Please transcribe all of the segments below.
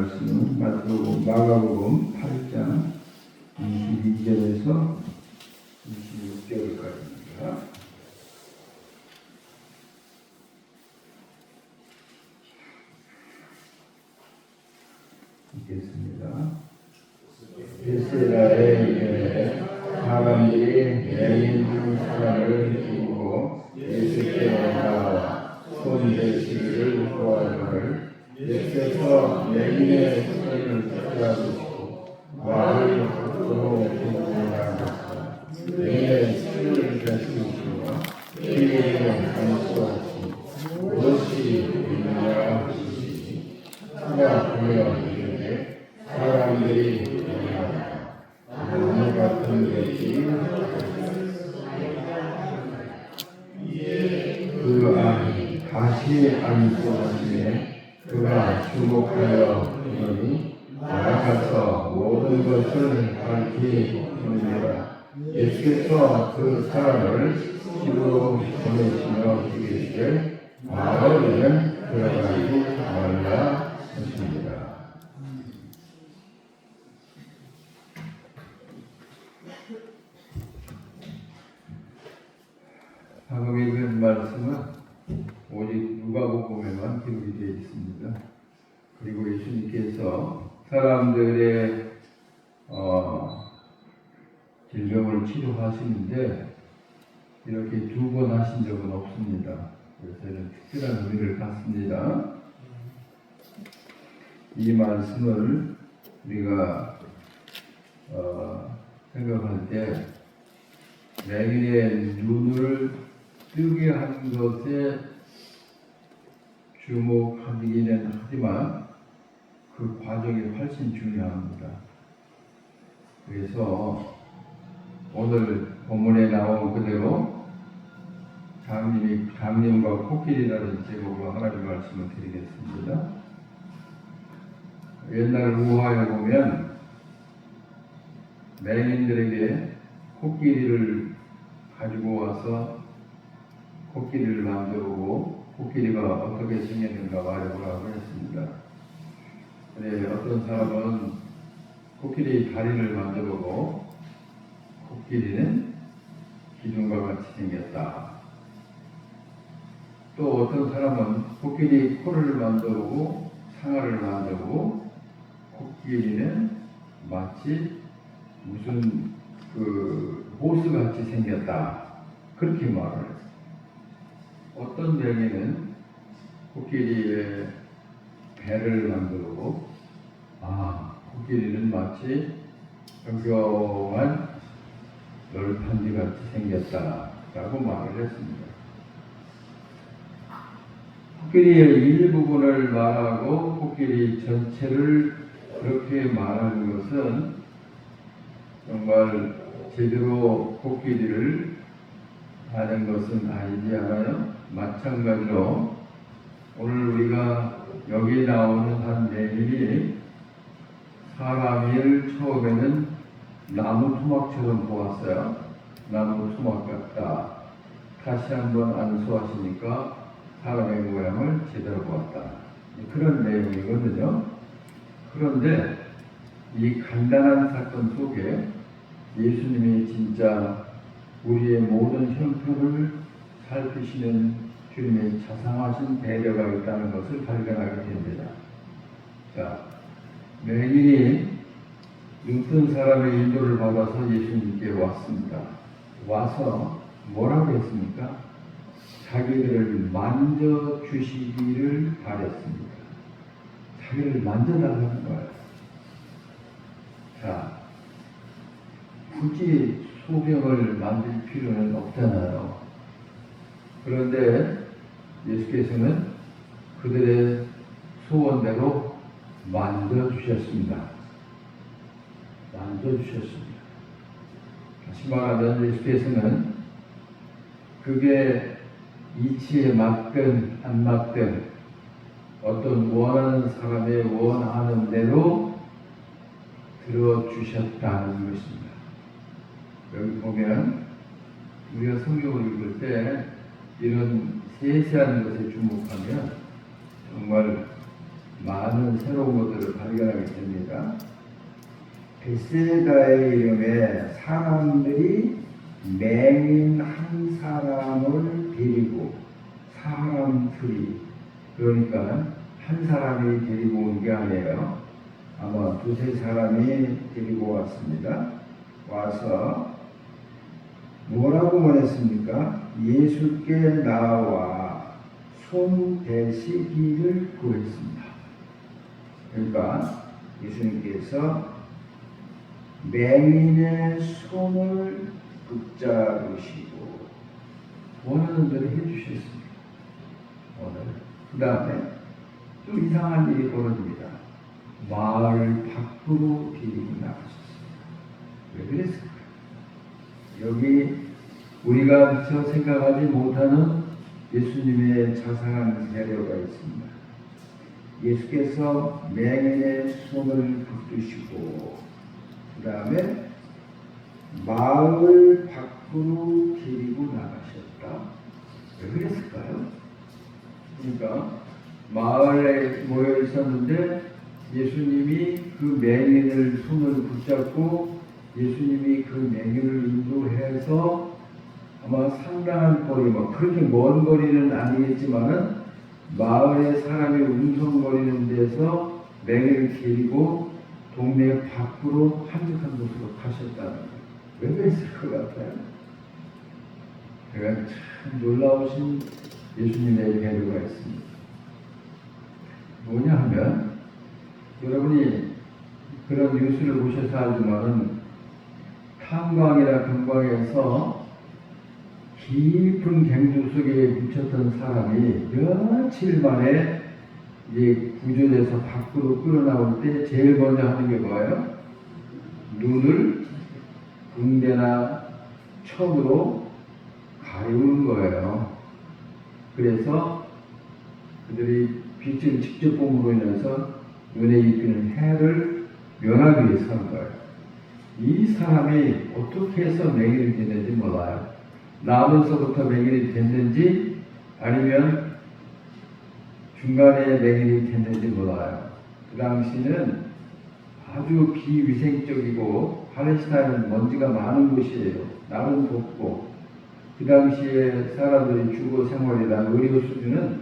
말씀은 마가복음 8장 22절에서 26절까지입니다. 읽겠습니다. 베세다에 이르되 사람들이 레인 사람을 죽이고 예수께 나와 손 대시기를 구하거늘 예수께서 레인의 손을 붙잡으시고 마을 밖으로 데려나가사 레인의 손을 대시고 피리에 안수하시니 무엇이 있느냐 하시니 찾아보며 이르되 사람들이 나무 같은 것이 그 안이 다시 안수하시에 그가 주목하여 보니 나아가서 모든 것을 밝히니라. 예수께서 그 사람을 집으로 보내시며 이르시되 마을에는 들어가지 말라 하십니다. 방금 읽은 말씀은 오직 누가복음에만 기록이 되어 있습니다. 그리고 예수님께서 사람들의 질병을 치료하시는데 이렇게 두 번 하신 적은 없습니다. 그래서 이런 특별한 의미를 갖습니다. 이 말씀을 우리가 생각할 때 맹인의 눈을 뜨게 한 것에 주목하기는 하지만 그 과정이 훨씬 중요합니다. 그래서 오늘 본문에 나온 그대로 장님과 코끼리라는 제목으로 하나님 말씀을 드리겠습니다. 옛날 우화에 보면 맹인들에게 코끼리를 가지고 와서 코끼리를 만져보고 코끼리가 어떻게 생겼는가 말해보라고 했습니다. 어떤 사람은 코끼리 다리를 만져보고 코끼리는 기둥과 같이 생겼다. 또 어떤 사람은 코끼리 코를 만져보고 상아를 만져보고 코끼리는 마치 무슨 호수같이 생겼다. 그렇게 말을 했어요. 어떤 맹인은 코끼리의 배를 만들고 코끼리는 마치 평평한 널판지 같이 생겼다라고 말을 했습니다. 코끼리의 일부분을 말하고 코끼리 전체를 그렇게 말하는 것은 정말 제대로 코끼리를 아는 것은 아니지 않아요? 마찬가지로 오늘 우리가 여기 나오는 한 맹인이 사람을 처음에는 나무 토막처럼 보았어요. 나무 토막 같다. 다시 한번 안수하시니까 사람의 모양을 제대로 보았다. 그런 내용이거든요. 그런데 이 간단한 사건 속에 예수님이 진짜 우리의 모든 형편을 살피시는 주님의 자상하신 배려가 있다는 것을 발견하게 됩니다. 자, 맹인이 눈뜬 사람의 인도를 받아서 예수님께 왔습니다. 와서 뭐라고 했습니까? 자기들을 만져주시기를 바랬습니다. 자기를 만져달라는 거예요. 자, 굳이 소경을 만질 필요는 없잖아요. 그런데 예수께서는 그들의 소원대로 만져주셨습니다. 다시 말하면 예수께서는 그게 이치에 맞든 안 맞든 어떤 원하는 사람의 원하는 대로 들어주셨다는 것입니다. 여기 보면 우리가 성경을 읽을 때 이런 세세한 것에 주목하면 정말 많은 새로운 것들을 발견하게 됩니다. 벳세다의 이름에 사람들이 맹인 한 사람을 데리고, 사람들이, 그러니까 한 사람이 데리고 온 게 아니에요. 아마 두세 사람이 데리고 왔습니다. 와서 뭐라고 말했습니까? 예수께 나와 손 대시기를 구했습니다. 그러니까 예수님께서 맹인의 손을 붙잡으시고 원하는 대로 해주셨습니다. 그 다음에 좀 이상한 일이 벌어집니다. 마을 밖으로 데리고 나가셨습니다. 왜 그랬을까요? 여기 우리가 미처 생각하지 못하는 예수님의 자상한 배려가 있습니다. 예수께서 맹인의 손을 붙드시고 그 다음에 마을 밖으로 데리고 나가셨다. 왜 그랬을까요? 그러니까 마을에 모여 있었는데 예수님이 그 맹인을 손을 붙잡고 예수님이 그 맹인을 인도해서 아마 상당한 거리, 그렇게 먼 거리는 아니겠지만은 마을에 사람이 웅성거리는 데서 맹인을 데리고 동네 밖으로 한적한 곳으로 가셨다는 거예요. 왜 그랬을 것 같아요? 그러니까 참 놀라우신 예수님의 배려가 있습니다. 뭐냐 하면 여러분이 그런 뉴스를 보셔서 알지만은 탄광이나 금광에서 깊은 갱도 속에 묻혔던 사람이 며칠 만에 이제 구조돼서 밖으로 끌어나올 때 제일 먼저 하는 게 뭐예요? 눈을 붕대나 천으로 가리우는 거예요. 그래서 그들이 빛을 직접 봄으로 인해서 눈에 입히는 해를 면하기 위해서 한 거예요. 이 사람이 어떻게 해서 맹인이 됐는지 몰라요. 나면서부터 맹인이 됐는지 아니면 중간에 맹인이 됐는지 몰라요. 그 당시는 아주 비위생적이고 팔레스타인은 먼지가 많은 곳이에요. 날은 덥고 그 당시에 사람들이 주거 생활이나 의료 수준은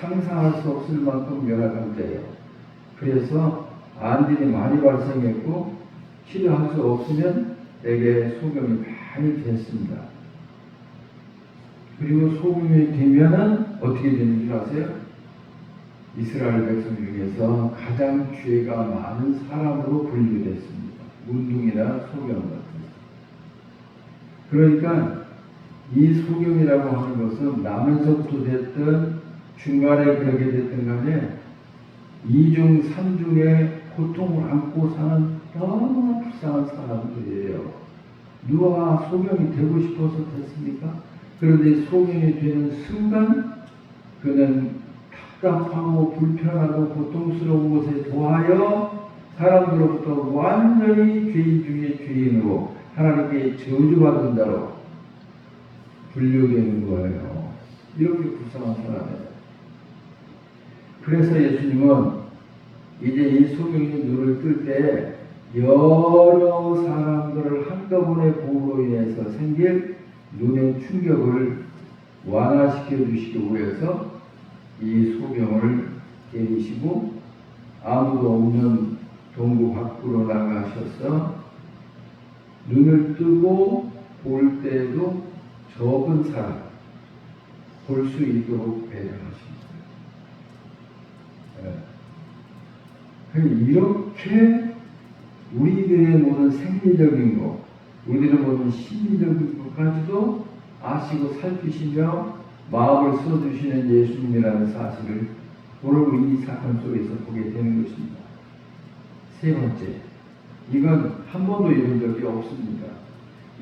상상할 수 없을 만큼 열악한 때예요. 그래서 안진이 많이 발생했고 치료할 수 없으면 내게 소경이 많이 됐습니다. 그리고 소경이 되면은 어떻게 되는 줄 아세요? 이스라엘 백성 중에서 가장 죄가 많은 사람으로 분류됐습니다. 문둥이나 소경 같은. 그러니까 이 소경이라고 하는 것은 나면서부터 됐든 중간에 그렇게 됐든 간에 이중 삼중의 고통을 안고 사는 너무나 불쌍한 사람들이에요. 누가 소경이 되고 싶어서 됐습니까? 그런데 소경이 되는 순간 그는 답답하고 불편하고 고통스러운 곳에 도하여 사람들로부터 완전히 죄인 중에 죄인으로 하나님께 저주받은 자로 분류되는 거예요. 이렇게 불쌍한 사람이에요. 그래서 예수님은 이제 이 소경이 눈을 뜰 때 여러 사람들을 한꺼번에 봄으로 인해서 생길 눈의 충격을 완화시켜 주시기 위해서 이 소경을 데리시고 아무도 없는 동구 밖으로 나가셔서 눈을 뜨고 볼 때도 적은 사람 볼 수 있도록 배려하십니다. 이렇게 우리들의 모든 생리적인 것, 우리들의 모든 심리적인 것까지도 아시고 살피시며 마음을 써주시는 예수님이라는 사실을 오늘 이 사건 속에서 보게 되는 것입니다. 세 번째, 이건 한 번도 이런 적이 없습니다.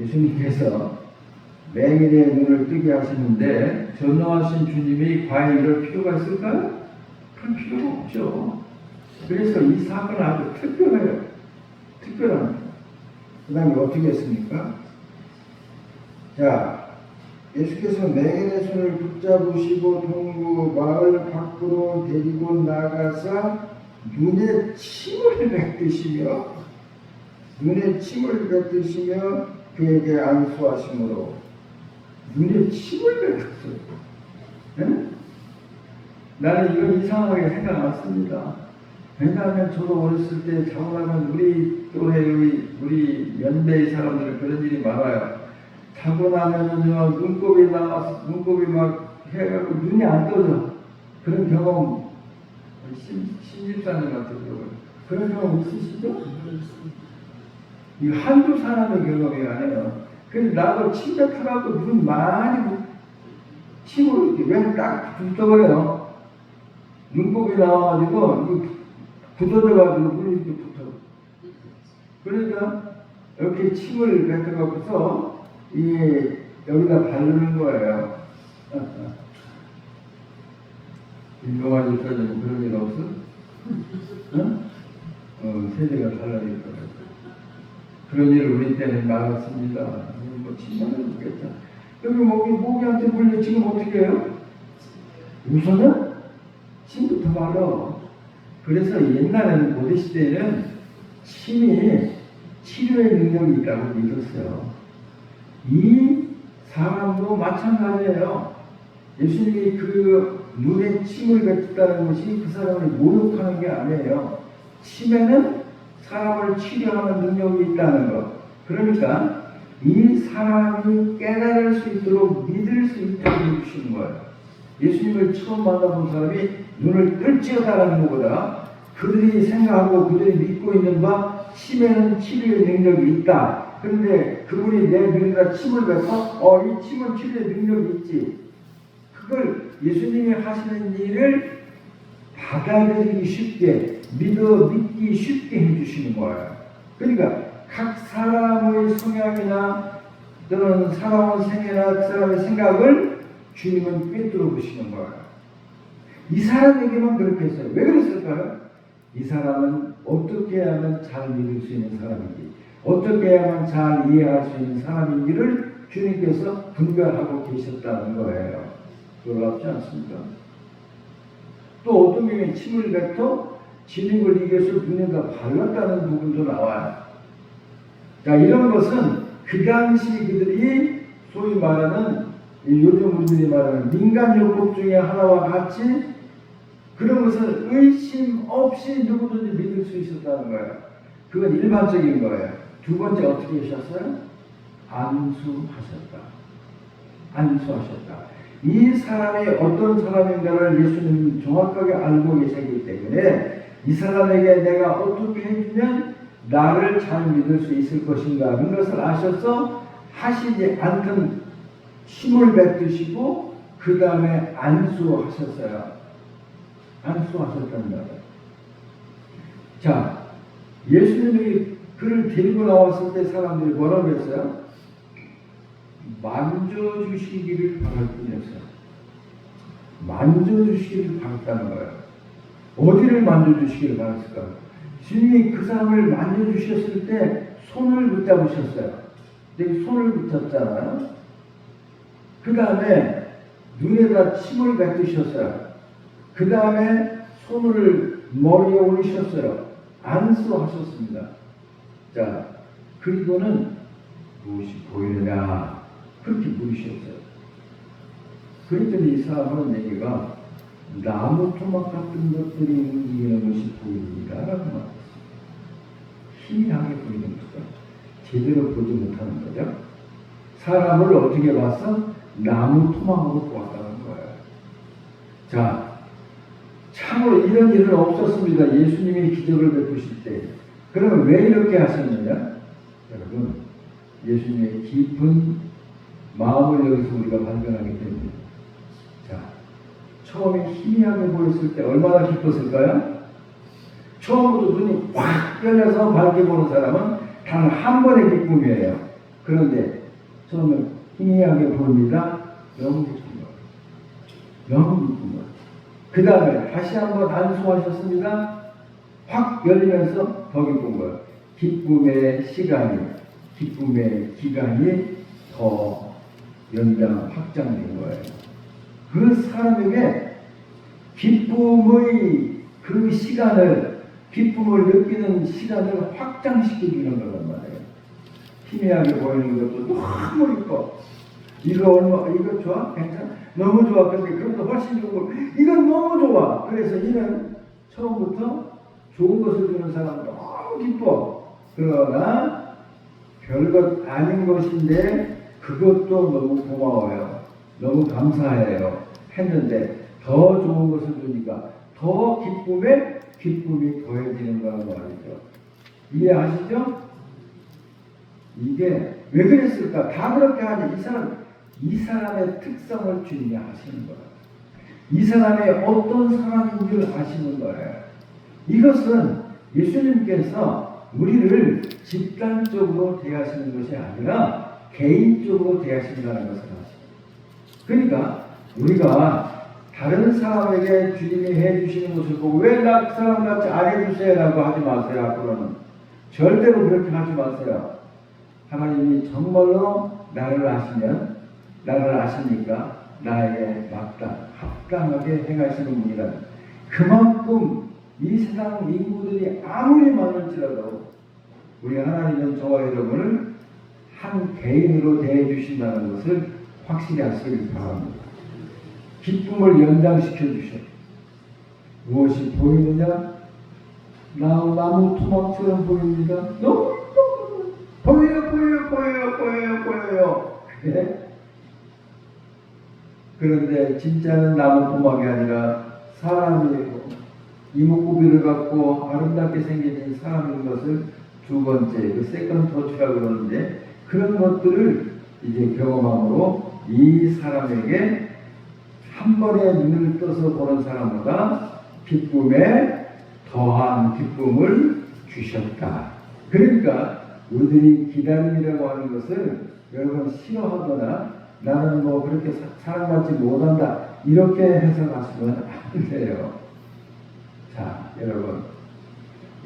예수님께서 맹인의 눈을 뜨게 하시는데 전능하신 주님이 과연 이럴 필요가 있을까요? 그럴 필요가 없죠. 그래서 이 사건은 아주 특별해요. 특별합니다. 그 다음에 어떻게 했습니까? 자, 예수께서 맹인의 손을 붙잡으시고 동구 마을 밖으로 데리고 나가사 눈에 침을 뱉으시며 그에게 안수하심으로 눈에 침을 뱉었어요. 네? 나는 이건 이상하게 생각 안 씁니다. 왜냐하면 저도 어렸을 때 자고 나면 우리 또래의 우리 연배의 사람들은 그런 일이 많아요. 자고 나면은요 눈곱이 나와서 눈곱이 막 해가지고 눈이 안 떠져. 그런 경험 신집사님한테 들어요. 그런 경험 있으시죠? 이 한두 사람의 경험이 아니에요. 그래서 나도 침 뱉어갖고 눈 많이 침으로 이렇게 왜 딱 붙어버려요. 눈곱이 나와가지고 굳어져가지고 눈이 이렇게 붙어. 그러니까 이렇게 침을 뱉어갖고서 여기다 바르는 거예요. 인공화 집사님 그런 일 없어? 응? 세대가 달라질 거예요. 그런 일 우리 때는 많았습니다. 뭐 침만을 묻겠다. 여기 모기한테 물려 지금 어떻게 해요? 우선은 침부터 발라. 그래서 옛날에는 고대 시대에는 침이 치료의 능력이 있다고 믿었어요. 이 사람도 마찬가지예요. 예수님이 그 눈에 침을 뱉었다는 것이 그 사람을 모욕하는 게 아니에요. 침에는 사람을 치료하는 능력이 있다는 것. 그러니까 이 사람이 깨달을 수 있도록 믿을 수 있도록 해주시는 거예요. 예수님을 처음 만나본 사람이 눈을 뜰지어다라는 것보다 그들이 생각하고 그들이 믿고 있는 바 침에는 치료의 능력이 있다. 그런데 그분이 내 눈에다 침을 뱉어 이 침은 치료의 능력이 있지. 그걸 예수님이 하시는 일을 받아들이기 쉽게 믿기 쉽게 해주시는 거예요. 그러니까 각 사람의 성향이나 또는 살아온 생애나 그 사람의 생각을 주님은 꿰뚫어 보시는 거예요. 이 사람에게만 그렇게 했어요. 왜 그랬을까요? 이 사람은 어떻게 하면 잘 믿을 수 있는 사람인지, 어떻게 해야만 잘 이해할 수 있는 사람인지를 주님께서 분별하고 계셨다는 거예요. 놀랍지 않습니까? 또 어떤 경우에 침을 뱉어 진흙을 이겨서 눈에다 발랐다는 부분도 나와요. 자, 이런 것은 그 당시 그들이 소위 말하는 요즘 우리들이 말하는 민간요법 중에 하나와 같이 그런 것을 의심 없이 누구든지 믿을 수 있었다는 거예요. 그건 일반적인 거예요. 두 번째 어떻게 하셨어요? 안수하셨다. 이 사람이 어떤 사람인가를 예수님이 정확하게 알고 계시기 때문에 이 사람에게 내가 어떻게 해주면 나를 잘 믿을 수 있을 것인가 하는 것을 아셔서 하시지 않던 침을 뱉으시고 그 다음에 안수하셨어요. 안수하셨다는 거예요. 자, 예수님이 그를 데리고 나왔을 때 사람들이 뭐라고 했어요? 만져주시기를 바랄 뿐이었어요. 만져주시기를 바랐다는 거예요. 어디를 만져주시기를 바랐을까요? 주님이 그 사람을 만져주셨을 때 손을 붙잡으셨어요. 근데 손을 붙였잖아요. 그 다음에 눈에다 침을 뱉으셨어요. 그 다음에 손을 머리에 올리셨어요. 안수하셨습니다. 자, 그리고는 무엇이 보이느냐? 그렇게 물으셨어요. 그랬더니 이 사람은 얘기가 나무 토막 같은 것들이 움직이는 것이 보입니다. 라고 말했어요. 희미하게 보이는 거죠. 제대로 보지 못하는 거죠. 사람을 어떻게 봤어? 나무 토막으로 보았다는 거예요. 자, 참으로 이런 일은 없었습니다. 예수님이 기적을 베푸실 때. 그러면 왜 이렇게 하셨느냐? 여러분, 예수님의 깊은 마음을 여기서 우리가 발견하게 됩니다. 자, 처음에 희미하게 보였을 때 얼마나 기뻤을까요? 처음부터 눈이 확 열려서 밝게 보는 사람은 단 한 번의 기쁨이에요. 그런데 처음에 희미하게 보입니다. 너무 기쁜 거예요. 너무 기쁜 거예요. 그 다음에 다시 한번 안수하셨습니다. 확 열리면서 더 기쁜 거예요. 기쁨의 기간이 더 확장된 거예요. 그 사람에게 기쁨의 그 시간을 기쁨을 느끼는 시간을 확장시켜주는 거란 말이에요. 희미하게 보이는 것도 너무 이뻐. 이거 좋아? 괜찮아? 너무 좋아. 근데 그것도 훨씬 좋고, 이건 너무 좋아. 그래서 이는 처음부터 좋은 것을 주는 사람 너무 기뻐. 그러나 별것 아닌 것인데 그것도 너무 고마워요. 너무 감사해요. 했는데 더 좋은 것을 주니까 더 기쁨에 기쁨이 더해지는 거란 말이죠. 이해하시죠? 이게 왜 그랬을까? 다 그렇게 하니 이 사람의 특성을 주님이 아시는 거예요. 이 사람이 어떤 사람인 줄 아시는 거예요. 이것은 예수님께서 우리를 집단적으로 대하시는 것이 아니라 개인적으로 대하신다는 것을 아시죠. 그러니까 우리가 다른 사람에게 주님이 해주시는 것을 보고 왜 나 그 사람 같이 안 해주세요 라고 하지 마세요. 앞으로는 절대로 그렇게 하지 마세요. 하나님이 정말로 나를 아시니까 나에게 합당하게 행하시는 분이라. 그만큼 이 세상 인구들이 아무리 많을지라도 우리 하나님은 저와 여러분을 한 개인으로 대해주신다는 것을 확실히 아시길 바랍니다. 기쁨을 연장시켜 주셔. 무엇이 보이느냐? 나무 토막처럼 보입니다. 너무 보여요. 그런데 진짜는 나무 토막이 아니라 사람이고 이목구비를 갖고 아름답게 생긴 사람인 것을 두 번째 그 세컨 터치라고 그러는데, 그런 것들을 이제 경험함으로 이 사람에게 한 번에 눈을 떠서 보는 사람보다 기쁨에 더한 기쁨을 주셨다. 그러니까 우리들이 기다림이라고 하는 것을 여러분 싫어하거나 나는 뭐 그렇게 사랑받지 못한다 이렇게 해석하시면 안 돼요. 자, 여러분,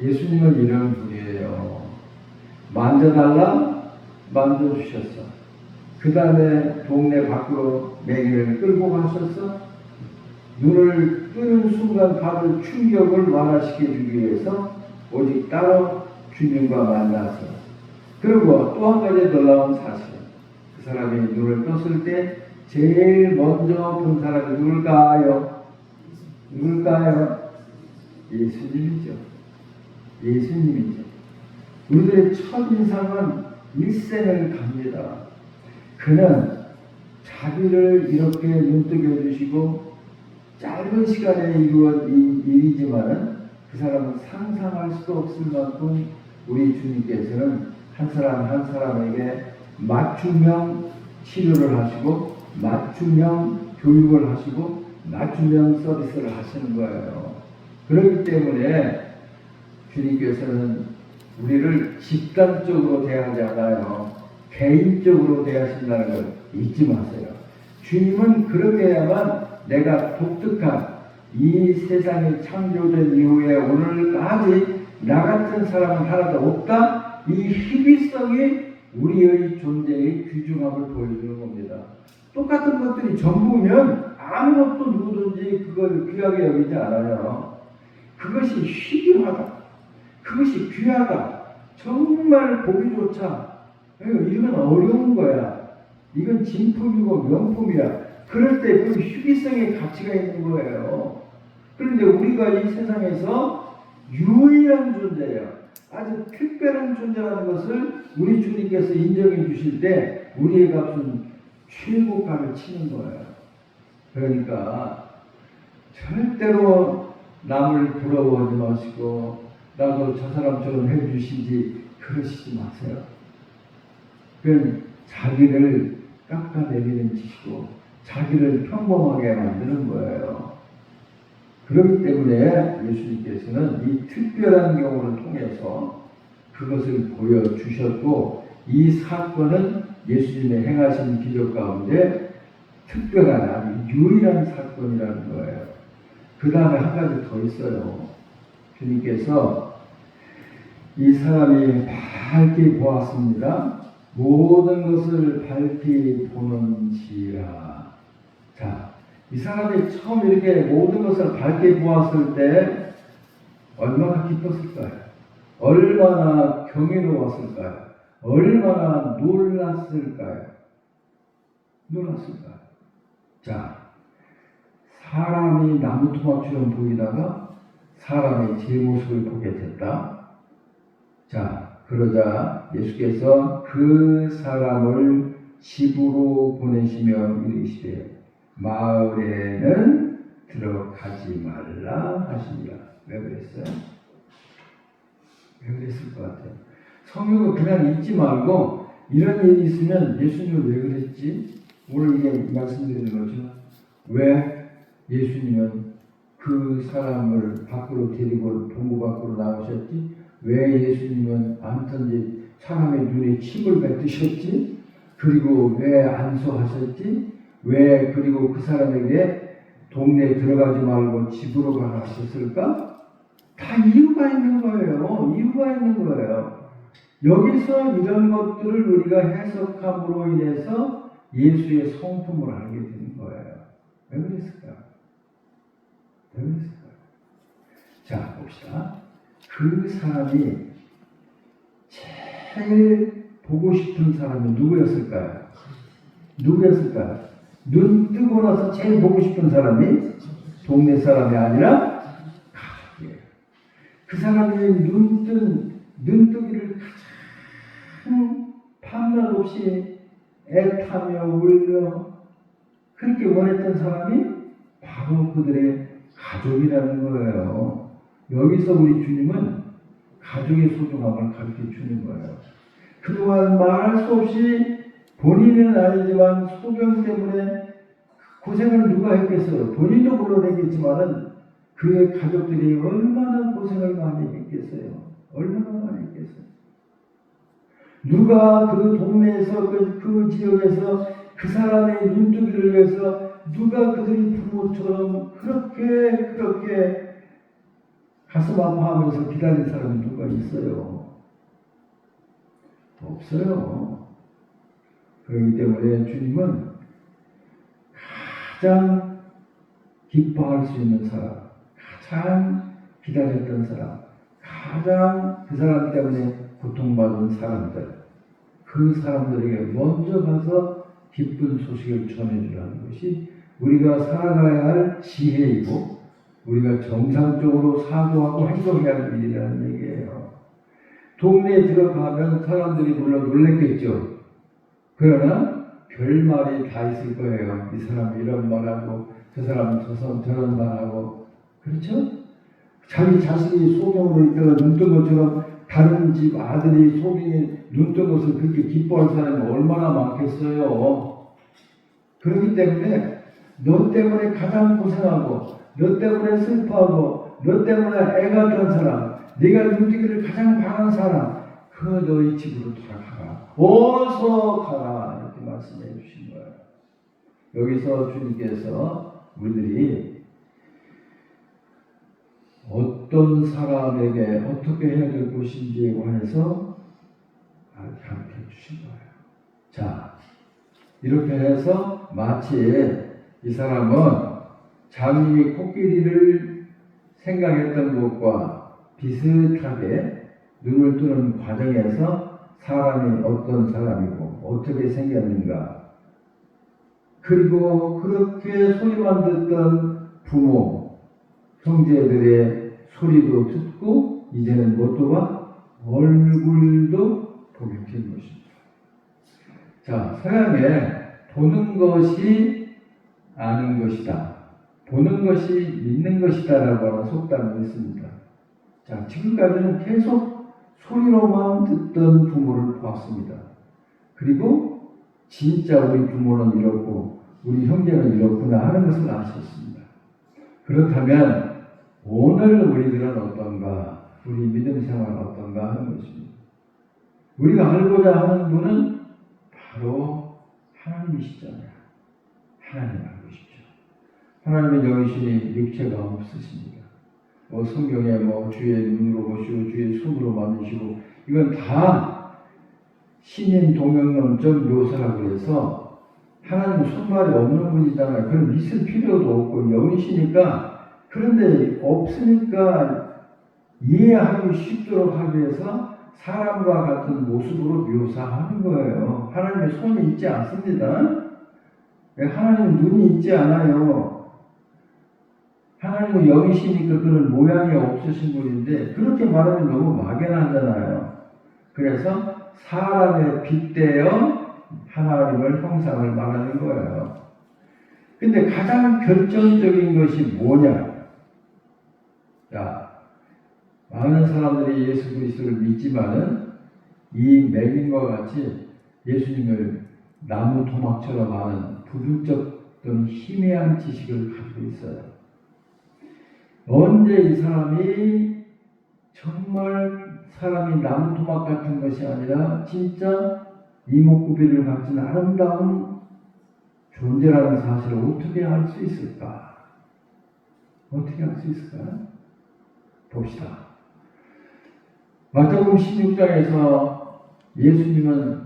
예수님은 이런 분이에요. 만져달라? 만져주셨어. 그 다음에 동네 밖으로 매기를 끌고 가셨어. 눈을 뜨는 순간 받을 충격을 완화시켜주기 위해서 오직 따로 주님과 만나서. 그리고 또 한 가지 놀라운 사실. 그 사람이 눈을 떴을 때 제일 먼저 본 사람이 누굴까요? 예수님이죠. 우리들의 첫인상은 일생을 갑니다. 그는 자기를 이렇게 눈뜨게 해주시고 짧은 시간에 이루어진 일이지만은 그 사람은 상상할 수도 없을 만큼 우리 주님께서는 한 사람 한 사람에게 맞춤형 치료를 하시고 맞춤형 교육을 하시고 맞춤형 서비스를 하시는 거예요. 그렇기 때문에 주님께서는 우리를 집단적으로 대하지 않아요. 개인적으로 대하신다는 걸 잊지 마세요. 주님은 그렇게 해야만 내가 독특한 이 세상이 창조된 이후에 오늘까지 나 같은 사람은 하나도 없다. 이 희귀성이 우리의 존재의 귀중함을 보여주는 겁니다. 똑같은 것들이 전부면 아무것도 누구든지 그걸 귀하게 여기지 않아요. 그것이 희귀하다. 그것이 귀하다. 정말 보기조차 이건 어려운 거야. 이건 진품이고 명품이야. 그럴 때 그 희귀성의 가치가 있는 거예요. 그런데 우리가 이 세상에서 유일한 존재예요. 아주 특별한 존재라는 것을 우리 주님께서 인정해 주실 때 우리의 값은 최고가를 치는 거예요. 그러니까 절대로 남을 부러워하지 마시고 나도 저 사람처럼 해주시지 그러시지 마세요. 그건 자기를 깎아내리는 짓이고 자기를 평범하게 만드는 거예요. 그렇기 때문에 예수님께서는 이 특별한 경우를 통해서 그것을 보여주셨고 이 사건은 예수님의 행하신 기적 가운데 특별한 아주 유일한 사건이라는 거예요. 그 다음에 한 가지 더 있어요. 주님께서 이 사람이 밝히 보았습니다. 모든 것을 밝히 보는지라. 자, 이 사람이 처음 이렇게 모든 것을 밝게 보았을 때 얼마나 기뻤을까요? 얼마나 경이로웠을까요? 얼마나 놀랐을까요? 놀랐을까요? 자, 사람이 나무토막처럼 보이다가 사람의 제 모습을 보게 됐다. 자, 그러자 예수께서 그 사람을 집으로 보내시며 이르시되 마을에는 들어가지 말라 하시니라. 왜 그랬어요? 왜 그랬을 것 같아요? 성경을 그냥 읽지 말고 이런 일이 있으면 예수님은 왜 그랬지? 오늘 이게 말씀드리는 거죠. 왜 예수님은 그 사람을 밖으로 데리고 동굴 밖으로 나오셨지? 왜 예수님은 아무튼 사람의 눈에 침을 뱉으셨지? 그리고 왜 안수하셨지? 왜 그리고 그 사람에게 동네에 들어가지 말고 집으로 가라 하셨을까? 다 이유가 있는 거예요. 이유가 있는 거예요. 여기서 이런 것들을 우리가 해석함으로 인해서 예수의 성품을 알게 되는 거예요. 왜 그랬을까요? 왜 그랬을까요? 자, 봅시다. 그 사람이 제일 보고 싶은 사람이 누구였을까요? 누구였을까요? 눈 뜨고 나서 제일 보고 싶은 사람이 동네 사람이 아니라 가족이에요. 그 사람이 눈뜨기를 가장 밤낮 없이 애타며 울며 그렇게 원했던 사람이 바로 그들의 가족이라는 거예요. 여기서 우리 주님은 가족의 소중함을 가르쳐 주는 거예요. 그동안 말할 수 없이 본인은 아니지만 소경 때문에 고생을 누가 했겠어요? 본인도 물론 했겠지만은 그의 가족들이 얼마나 고생을 많이 했겠어요? 얼마나 많이 했겠어요? 누가 그 동네에서 그 지역에서 그 사람의 눈뜨기를 위해서 누가 그들이 부모처럼 그렇게 가슴 아파하면서 기다린 사람이 누가 있어요? 없어요. 그렇기 때문에 주님은 가장 기뻐할 수 있는 사람, 가장 기다렸던 사람, 가장 그 사람 때문에 고통받은 사람들, 그 사람들에게 먼저 가서 기쁜 소식을 전해주라는 것이 우리가 살아가야 할 지혜이고 우리가 정상적으로 사고하고 행동해야 할 일이라는 얘기예요. 동네에 들어가면 사람들이 물론 놀랬겠죠. 그러나 별말이 다 있을 거예요. 이 사람은 이런 말하고 저 사람은 저런 말하고 그렇죠? 자기 자식이 소경으로 있다가 눈뜬 것처럼 다른 집 아들이 소경이 눈뜬 것을 그렇게 기뻐할 사람이 얼마나 많겠어요. 그렇기 때문에 너 때문에 가장 고생하고 너 때문에 슬퍼하고 너 때문에 애가 된 사람 네가 눈뜨기를 가장 바라는 사람 그 너희 집으로 돌아가라. 어서 가라. 이렇게 말씀해 주신 거예요. 여기서 주님께서 우리들이 어떤 사람에게 어떻게 해야 될 것인지에 관해서 가르쳐 주신 거예요. 자, 이렇게 해서 마치 이 사람은 장님이 코끼리를 생각했던 것과 비슷하게 눈을 뜨는 과정에서 사람이 어떤 사람이고 어떻게 생겼는가 그리고 그렇게 소리만 듣던 부모 형제들의 소리도 듣고 이제는 뭣도 봐? 얼굴도 보게 된 것입니다. 자, 서양에 보는 것이 아는 것이다. 보는 것이 믿는 것이다 라고 하는 속담이 있습니다. 자, 지금까지는 계속 소리로만 듣던 부모를 보았습니다. 그리고 진짜 우리 부모는 이렇고 우리 형제는 이렇구나 하는 것을 아셨습니다. 그렇다면 오늘 우리들은 어떤가? 우리 믿음 생활은 어떤가 하는 것입니다. 우리가 알고자 하는 분은 바로 하나님이시잖아요. 하나님 알고 싶죠. 하나님은 영이시니 육체가 없으십니다. 성경에 주의 눈으로 보시고 주의 손으로 만드시고 이건 다 신인 동명론적 묘사라고 해서 하나님 손발이 없는 분이잖아요. 그럼 있을 필요도 없고 영이시니까 그런데 없으니까 이해하기 쉽도록 하기 위해서 사람과 같은 모습으로 묘사하는 거예요. 하나님의 손이 있지 않습니다. 하나님은 눈이 있지 않아요. 하나님은 영이시니까 그런 모양이 없으신 분인데 그렇게 말하면 너무 막연하잖아요. 그래서 사람에 빗대어 하나님을 형상을 말하는 거예요. 근데 가장 결정적인 것이 뭐냐? 자, 많은 사람들이 예수 그리스도를 믿지만은 이 맹인과 같이 예수님을 나무 토막처럼 아는 부분적 또는 희미한 지식을 가지고 있어요. 언제 이 사람이 정말 사람이 나무 토막 같은 것이 아니라 진짜 이목구비를 갖춘 아름다운 존재라는 사실을 어떻게 알 수 있을까? 어떻게 알 수 있을까? 봅시다. 마태복음 16장에서 예수님은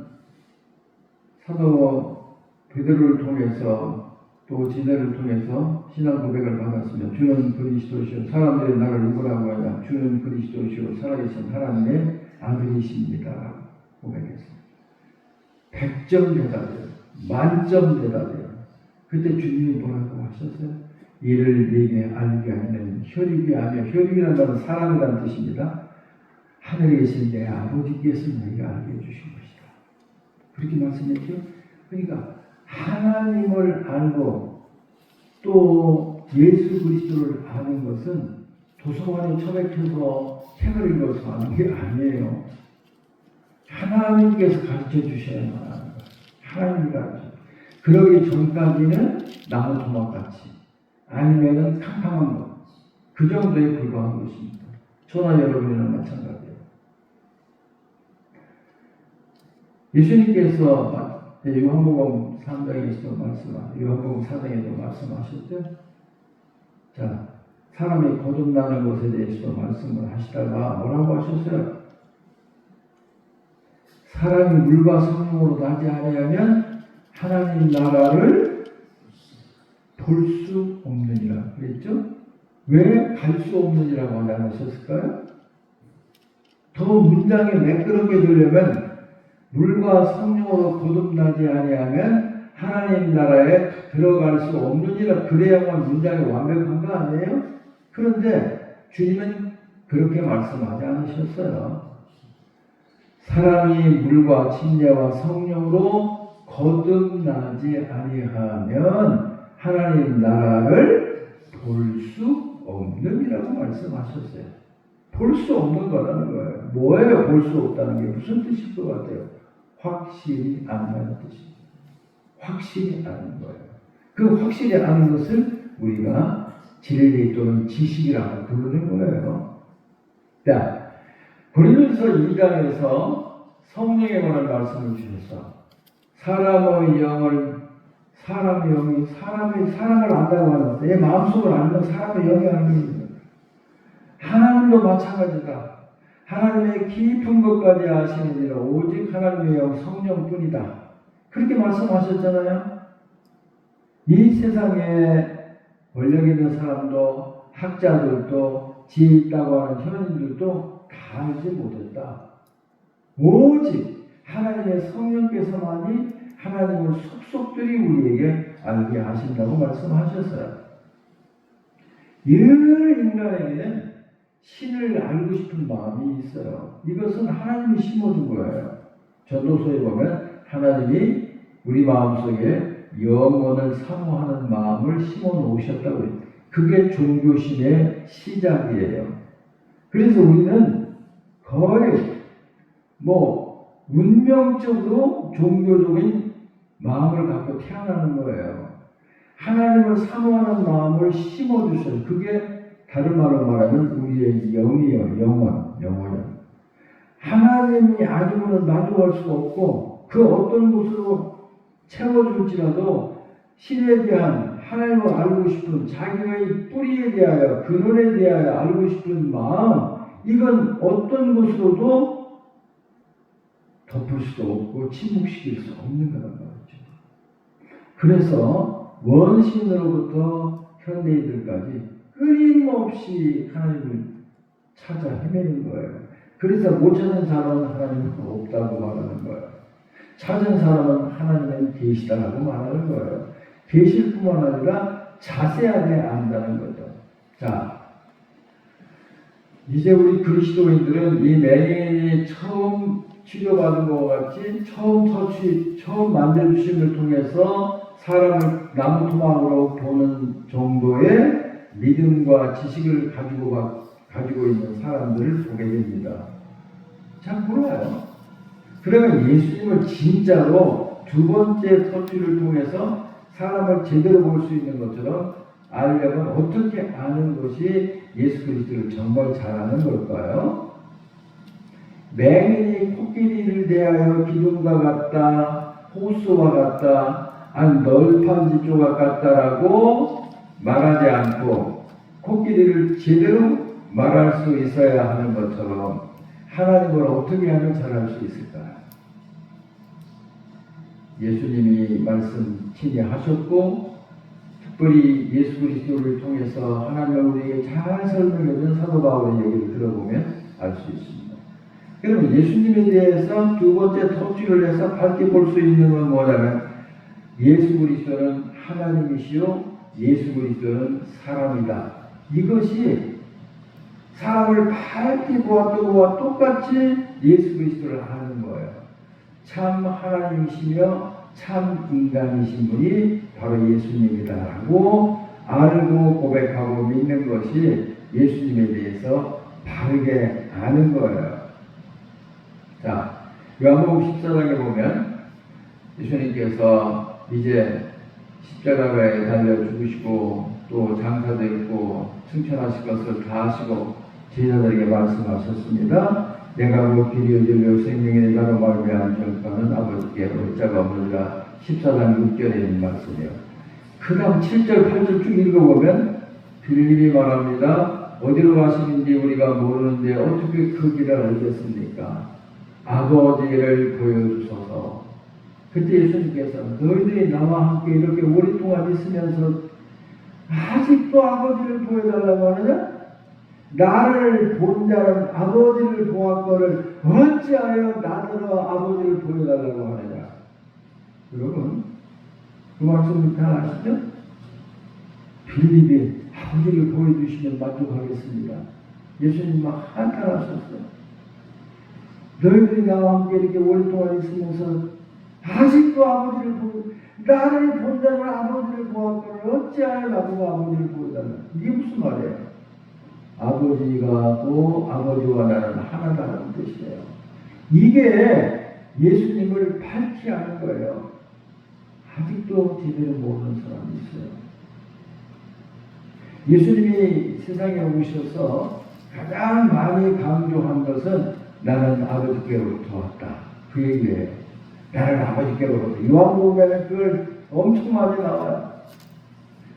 사도 베드로를 통해서 또 지네를 통해서 신앙 고백을 받았으며 주는 그리스도시요 사람들이 나를 누구라고 하냐 주는 그리스도시요 살아계신 하나님의 아들이십니다 고백했습니다. 100점 대답이에요. 만점 대답이에요. 그때 주님이 뭐라고 하셨어요? 이를 네게 알게 하는 혈육이 아니라 혈육이라는 말은 사람이라는 뜻입니다. 하늘에 계신 내 아버지께서 너희가 알게 해주신 것이다. 그렇게 말씀했죠. 그러니까 하나님을 알고 또 예수 그리스도를 아는 것은 도서관에 처박혀서 책을 읽어서 아는 게 아니에요. 하나님께서 가르쳐 주셔야만 하는 거예요. 하나님이 가르쳐. 그러기 전까지는 나무 토막같이 아니면은 캄캄한 것. 그 정도에 불과한 것입니다. 저나 여러분이나 마찬가지예요. 예수님께서 요한복음 3장에서도 요한복음 4장에도 말씀하셨죠. 자, 사람이 거듭나는 것에 대해서도 말씀을 하시다가 뭐라고 하셨어요? 사람이 물과 성령으로 나지 아니하면 하나님 나라를 볼 수 없느니라 그랬죠? 왜 갈 수 없느니라고 하셨을까요? 더 문장이 매끄럽게 되려면 물과 성령으로 거듭나지 아니하면 하나님 나라에 들어갈 수 없느니라 그래야만 문장이 완벽한 거 아니에요? 그런데 주님은 그렇게 말씀하지 않으셨어요. 사람이 물과 침례와 성령으로 거듭나지 아니하면 하나님 나라를 볼 수 없느니라고 말씀하셨어요. 볼 수 없는 거라는 거예요. 뭐예요? 볼 수 없다는 게 무슨 뜻일 것 같아요? 확실히 안다는 뜻입니다. 확실히 아는 거예요. 그 확실히 아는 것을 우리가 진리 또는 지식이라고 부르는 거예요. 자, 고린도서 2장에서 성령에 관한 말씀을 주셔서 사람의 영이 사람을 안다고 하는 것. 내 마음속을 아는 사람의 영이 아는 겁니다. 하나님도 마찬가지다. 하나님의 깊은 것까지 아시느니라 오직 하나님의 영 성령뿐이다. 그렇게 말씀하셨잖아요. 이 세상에 권력 있는 사람도 학자들도 지혜 있다고 하는 현인들도 다 알지 못했다. 오직 하나님의 성령께서만이 하나님을 속속들이 우리에게 알게 하신다고 말씀하셨어요. 늘 인간에게는 신을 알고 싶은 마음이 있어요. 이것은 하나님이 심어준 거예요. 전도서에 보면 하나님이 우리 마음속에 영원을 사모하는 마음을 심어 놓으셨다고 해요. 그게 종교심의 시작이에요. 그래서 우리는 거의 운명적으로 종교적인 마음을 갖고 태어나는 거예요. 하나님을 사모하는 마음을 심어주셔요. 그게 다른 말로 말하면 우리의 영이에요. 영혼이요. 하나님이 아니고는 마주할 수가 없고 그 어떤 곳으로 채워줄지라도 신에 대한 하나님을 알고 싶은 자기의 뿌리에 대하여 근원에 대하여 알고 싶은 마음 이건 어떤 곳으로도 덮을 수도 없고 침묵시킬 수 없는 거란 말이죠. 그래서 원신으로부터 현대인들까지 끊임없이 하나님을 찾아 헤매는 거예요. 그래서 못 찾은 사람은 하나님은 없다고 말하는 거예요. 찾은 사람은 하나님은 계시다라고 말하는 거예요. 계실 뿐만 아니라 자세하게 안다는 거죠. 자, 이제 우리 그리스도인들은 이 맹인이 처음 치료받은 것과 같이 처음 만져주심을 통해서 사람을 나무토막으로 보는 정도의 믿음과 지식을 가지고 있는 사람들을 보게 됩니다. 참 몰라요. 그러면 예수님을 진짜로 두 번째 터치를 통해서 사람을 제대로 볼 수 있는 것처럼 알려면 어떻게 아는 것이 예수 그리스도를 정말 잘 아는 걸까요? 맹인이 코끼리를 대하여 기둥과 같다, 호수와 같다, 널판지 조각 같다라고 말하지 않고 코끼리를 제대로 말할 수 있어야 하는 것처럼 하나님을 어떻게 하면 잘할 수 있을까요? 예수님이 말씀 친히 하셨고 특별히 예수 그리스도를 통해서 하나님을 우리에게 잘 설명해준 사도 바울의 얘기를 들어보면 알 수 있습니다. 그러면 예수님에 대해서 두 번째 터치를 해서 밝게 볼 수 있는 건 뭐냐면 예수 그리스도는 하나님이시요 예수 그리스도는 사람이다. 이것이 사람을 밝게 보았던 것과 똑같이 예수 그리스도를 아는 거예요. 참 하나님이시며 참 인간이신 분이 바로 예수님이다라고 알고 고백하고 믿는 것이 예수님에 대해서 바르게 아는 거예요. 자, 요한복음 14장에 보면 예수님께서 이제 십자가에 달려 죽으시고 또 장사도 있고 승천하실 것을 다 하시고 제자들에게 말씀하셨습니다. 내가 그 길이요 진리요 생명이 나로 말미암은 전파는 아버지께 어찌가 없느니라. 14장 6절에 있는 말씀이에요. 그 다음 7절 8절 쭉 읽어보면 빌립이 말합니다. 어디로 가시는지 우리가 모르는데 어떻게 그 길을 알겠습니까? 아버지를 보여주소서. 그때 예수님께서 너희들이 나와 함께 이렇게 오랫동안 있으면서 아직도 아버지를 보여달라고 하느냐? 나를 본 자는 아버지를 보았거늘 어찌하여 나더러 아버지를 보여달라고 하느냐? 여러분, 그 말씀 다 아시죠? 빌립이 아버지를 보여주시면 만족하겠습니다. 예수님 막 한탄하셨어요. 너희들이 나와 함께 이렇게 오랫동안 있으면서 아직도 아버지를 나를 본 자는 아버지를 보았거늘 어찌하여 나보고 아버지를 보여달라? 이게 무슨 말이에요? 아버지가 아버지와 나는 하나다는 뜻이에요. 이게 예수님을 밝히 아는 거예요. 아직도 제대로 모르는 사람이 있어요. 예수님이 세상에 오셔서 가장 많이 강조한 것은 나는 아버지께로부터 왔다. 그 얘기예요. 나는 아버지께로부터. 요한복음에는 그걸 엄청 많이 나와요.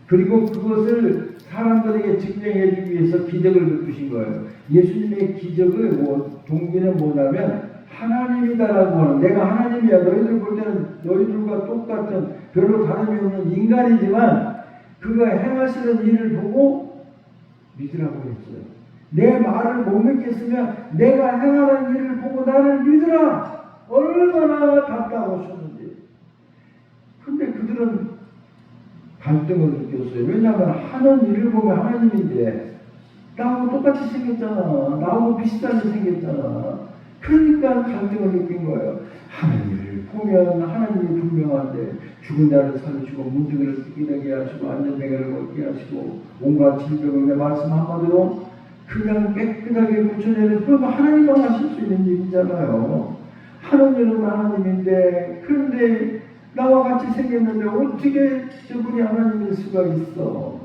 그리고 그것을 사람들에게 증명해 주기 위해서 기적을 베푸신 거예요. 예수님의 기적의 동기는 뭐냐면 하나님이다라고 하는, 내가 하나님이야. 너희들 볼 때는 너희들과 똑같은 별로 다름이 없는 인간이지만 그가 행하시는 일을 보고 믿으라고 했어요. 내 말을 못 믿겠으면 내가 행하는 일을 보고 나를 믿으라. 얼마나 답답하셨는지. 근데 그들은 갈등을 느꼈어요. 왜냐하면 하는 일을 보면 하나님인데 나하고 똑같이 생겼잖아. 나하고 비슷하게 생겼잖아. 그러니까 갈등을 느낀 거예요. 하는 일을 보면 하나님이 분명한데 죽은 자를 살리시고 문둥이를 일어나게 하시고 안전뱅이를 걷게 하시고 온갖 질병을 말씀 한마디로 그냥 깨끗하게 고쳐내는, 그건 하나님만 하실 수 있는 일이잖아요. 하는 일은 하나님인데 그런데 나와 같이 생겼는데 어떻게 저분이 하나님일 수가 있어.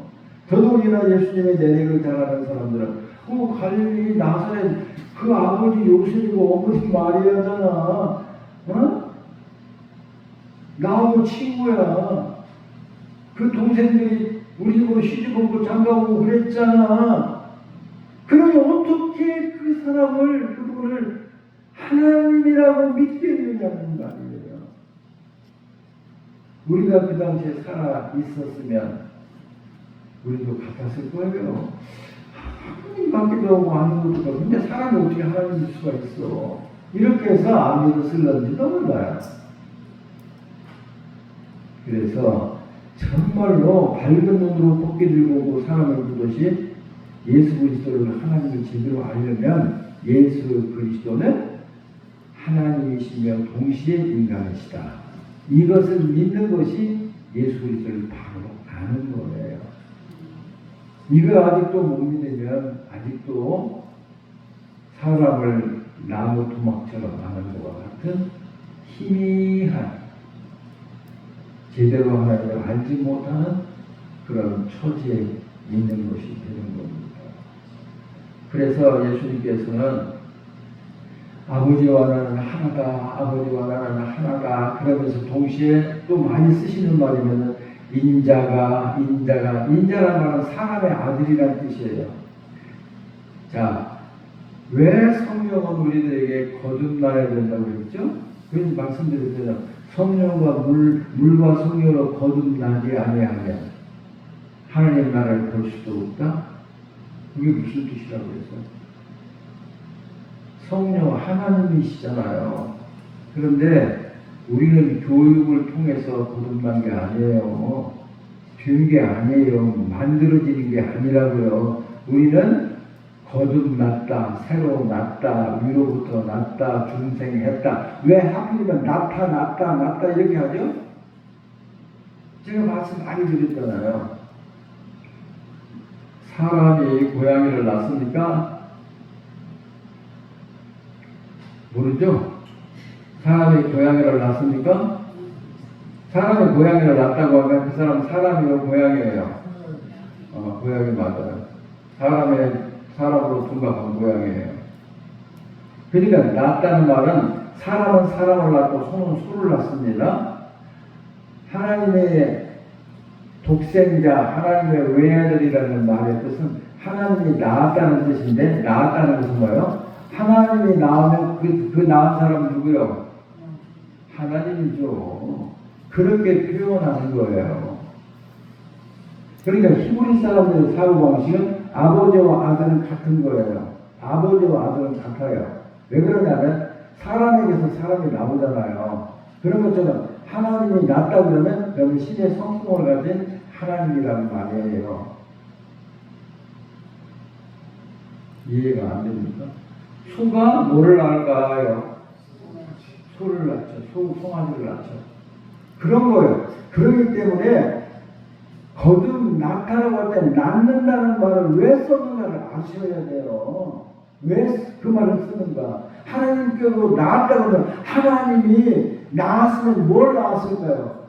더더욱이나 예수님의 내력을 잘 아는 사람들은 갈릴리 나사렛 그 아버지 요셉이고 어머니 마리아잖아. 어? 나하고 친구야. 그 동생들이 우리 집으로 시집오고 장가오고 그랬잖아. 그러면 어떻게 그 사람을, 그분을 하나님이라고 믿게 되냐는 말이에요. 우리가 그 당시에 살아 있었으면 우리도 같았을 거예요. 하나님 같기도 하고 아닌 것도 같고 근데 사람이 어떻게 하나님일 수가 있어. 이렇게 해서 안 믿었을런지도 몰라요. 그래서 정말로 밝은 눈으로 뽑기 들고 오고 사람을 보듯이 예수 그리스도를 하나님을 제대로 알려면 예수 그리스도는 하나님이시며 동시에 인간이시다. 이것을 믿는 것이 예수 그리스도를 바로 아는 거예요. 이걸 아직도 못 믿으면 아직도 사람을 나무 토막처럼 아는 것과 같은 희미한 제대로 하나님을 알지 못하는 그런 처지에 있는 것이 되는 겁니다. 그래서 예수님께서는 아버지와 나는 하나다, 아버지와 나는 하나다 그러면서 동시에 또 많이 쓰시는 말이면 인자라는 말은 사람의 아들이라는 뜻이에요. 자, 왜 성령은 우리들에게 거듭나야 된다고 그랬죠? 그래서 말씀드렸잖아요. 성령과 물과 성령으로 거듭나지 아니하면 하나님 나라를 볼 수도 없다? 그게 무슨 뜻이라고 해서? 성령 하나님이시잖아요. 그런데 우리는 교육을 통해서 거듭난 게 아니에요. 된 게 아니에요. 만들어지는 게 아니라고요. 우리는 거듭났다, 새로 났다, 위로부터 났다, 중생했다. 왜 하필이면 났다 이렇게 하죠? 제가 말씀 많이 드렸잖아요. 사람이 고양이를 낳습니까? 모르죠? 사람이 고양이를 낳습니까? 사람이 고양이를 낳았다고 하면 그 사람은 사람이요, 고양이에요? 고양이 맞아요. 사람으로 둔갑한 고양이에요. 그러니까 낳았다는 말은 사람은 사람을 낳고 소는 소를 낳습니다. 하나님의 독생자, 하나님의 외아들이라는 말의 뜻은 하나님이 낳았다는 뜻인데, 낳았다는 것은 뭐예요? 하나님이 낳으면 그 낳은 사람은 누구요? 하나님이죠. 그렇게 표현하는 거예요. 그러니까 히브리 사람들의 사고방식은 아버지와 아들은 같은 거예요. 아버지와 아들은 같아요. 왜 그러냐면 사람에게서 사람이 나오잖아요. 그런 것처럼 하나님이 낳았다 그러면 여기 신의 성품을 가진 하나님이라는 말이에요. 이해가 안 됩니까? 소가 뭐를 낳을까요? 소를 낳죠. 송아지를 낳죠. 그런 거예요. 그렇기 때문에 거듭났다라고 할 때 낳는다는 말을 왜 썼는가를 아셔야 돼요. 왜 그 말을 쓰는가? 하나님께로 낳았다고 하면 하나님이 낳았으면 뭘 낳았을까요?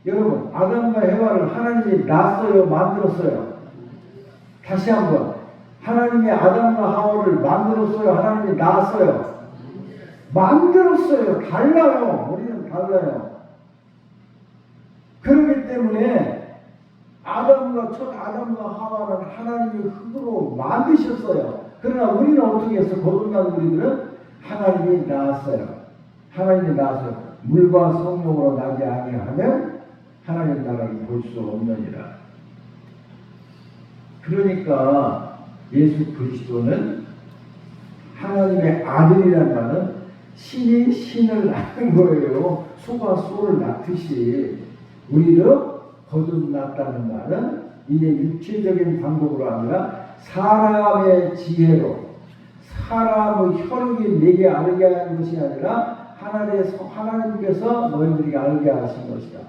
여러분, 아담과 해와를 하나님이 낳았어요? 만들었어요? 다시 한번. 하나님이 아담과 하와를 만들었어요? 하나님이 낳았어요? 만들었어요. 달라요. 우리는 달라요. 그렇기 때문에 첫 아담과 하와는 하나님이 흙으로 만드셨어요. 그러나 우리는 어떻게 해서 거듭난 우리들은 하나님이 낳았어요. 하나님이 낳았어요. 물과 성령으로 나지 아니하면 하나님 나라를 볼 수 없느니라. 그러니까 예수 그리스도는 하나님의 아들이라는 말은 신이 신을 낳는 거예요. 소가 소를 낳듯이 우리를 거듭났다는 말은 이제 육체적인 방법으로 아니라 사람의 지혜로 사람의 혈육이 내게 알게 하는 것이 아니라 하나님께서 너희들에게 알게 하신 것이다.